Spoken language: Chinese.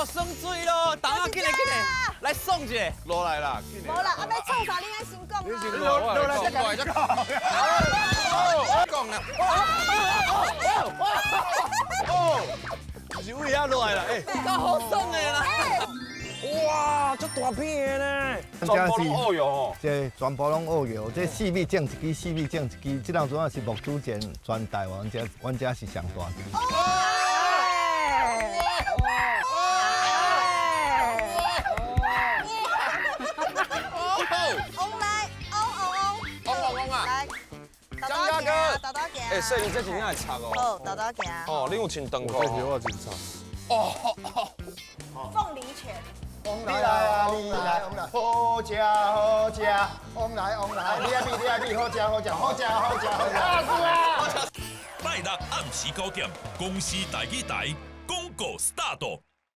要耍水咯，等下，紧来，来送一个，落来啦，无啦，啊要创啥？你爱先讲啊。落来再讲。讲啦。是位啊落来啦，够好耍的啦。哇，这大片的呢，全部拢乌油哦。这全部拢乌油，这四米种一支，四米种一支，这当阵也是木主前全台湾阮遮是上大支。张大哥，豆豆行。哎，摄影这真正会插哦。好，豆豆行。哦，你有穿长裤？我真差。哦。凤梨拳。往来啊，你来，好食好食，往来，你爱比，好食。拜六暗时9点，公司台语台广告 start。